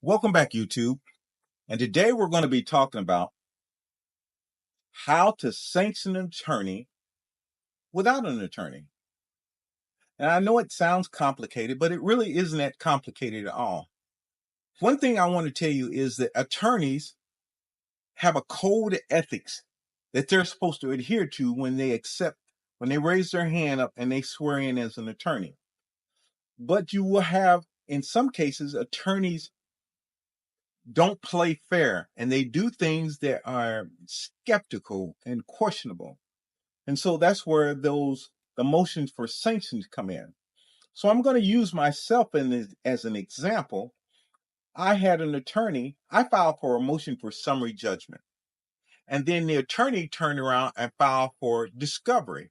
Welcome back, YouTube. And today we're going to be talking about how to sanction an attorney without an attorney. And I know it sounds complicated, but it really isn't that complicated at all. One thing I want to tell you is that attorneys have a code of ethics that they're supposed to adhere to when they raise their hand up and they swear in as an attorney. But you will have, in some cases, attorneys don't play fair and they do things that are skeptical and questionable. And so that's where the motions for sanctions come in. So I'm going to use myself as an example. I had an attorney, I filed for a motion for summary judgment. And then the attorney turned around and filed for discovery.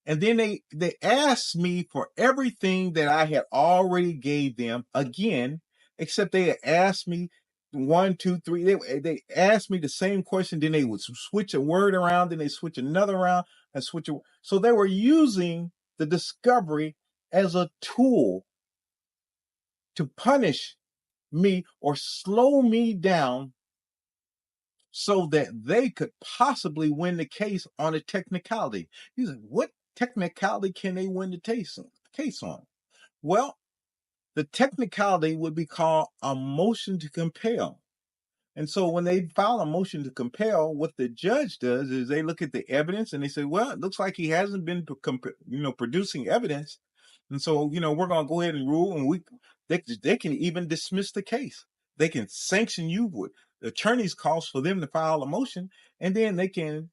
And then they asked me for everything that I had already gave them again, except they had asked me 1, 2, 3. They asked me the same question. Then they would switch a word around. Then they switch another around and switch. So they were using the discovery as a tool to punish me or slow me down so that they could possibly win the case on a technicality. You say, what technicality can they win the case on? Well, the technicality would be called a motion to compel. And so when they file a motion to compel, what the judge does is they look at the evidence and they say, well, it looks like he hasn't been producing evidence. And so, we're going to go ahead and rule, and they can even dismiss the case. They can sanction you with attorney's costs for them to file a motion, and then they can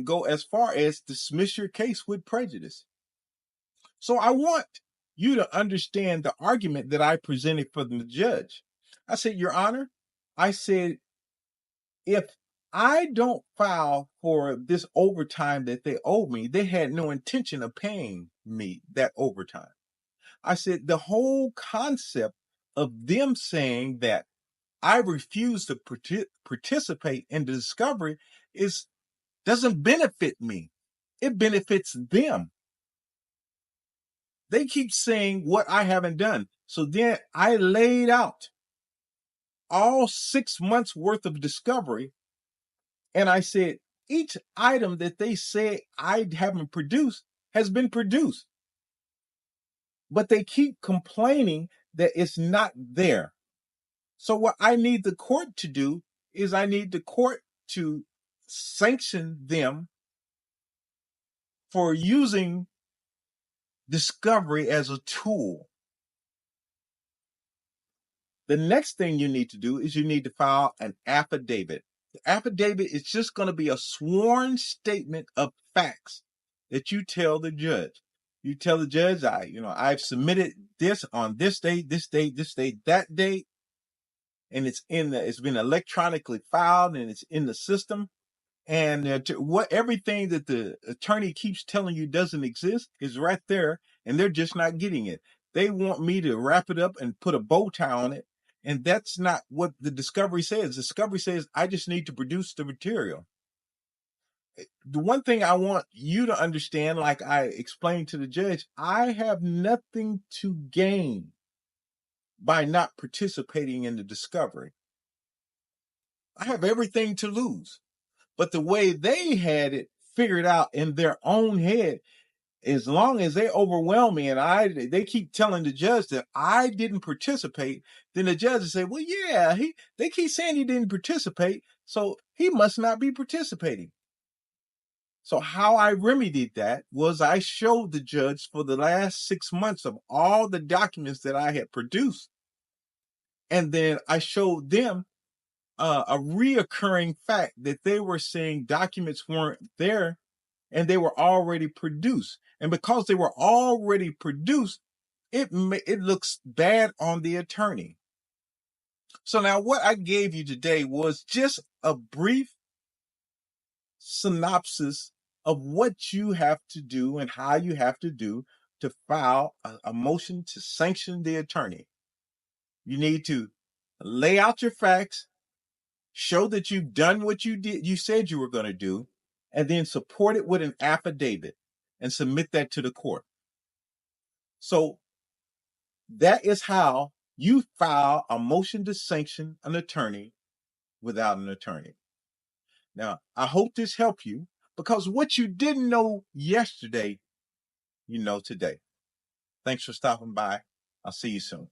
go as far as dismiss your case with prejudice. So I want you to understand the argument that I presented for the judge. I said, Your Honor, I said, if I don't file for this overtime that they owe me, they had no intention of paying me that overtime. I said, the whole concept of them saying that I refuse to participate in the discovery doesn't benefit me. It benefits them. They keep saying what I haven't done. So then I laid out all 6 months worth of discovery. And I said, each item that they say I haven't produced has been produced. But they keep complaining that it's not there. So what I need the court to do is I need the court to sanction them for using discovery as a tool. The next thing you need to do is you need to file an affidavit. The affidavit is just going to be a sworn statement of facts that you tell the judge. You tell the judge, I've submitted this on this date, this date, this date, that date, and it's been electronically filed and it's in the system. And everything that the attorney keeps telling you doesn't exist is right there, and they're just not getting it. They want me to wrap it up and put a bow tie on it, and that's not what the discovery says. The discovery says I just need to produce the material. The one thing I want you to understand, like I explained to the judge, I have nothing to gain by not participating in the discovery. I have everything to lose. But the way they had it figured out in their own head, as long as they overwhelm me and they keep telling the judge that I didn't participate, then the judge will say, well, yeah, they keep saying he didn't participate, so he must not be participating. So how I remedied that was I showed the judge for the last 6 months of all the documents that I had produced. And then I showed them a reoccurring fact that they were saying documents weren't there and they were already produced. And because they were already produced, it looks bad on the attorney. So now what I gave you today was just a brief synopsis of what you have to do and how you have to do to file a motion to sanction the attorney. You need to lay out your facts, show that you've done what you said you were going to do, and then support it with an affidavit and submit that to the court. So that is how you file a motion to sanction an attorney without an attorney. Now, I hope this helped you, because what you didn't know yesterday, you know today. Thanks for stopping by. I'll see you soon.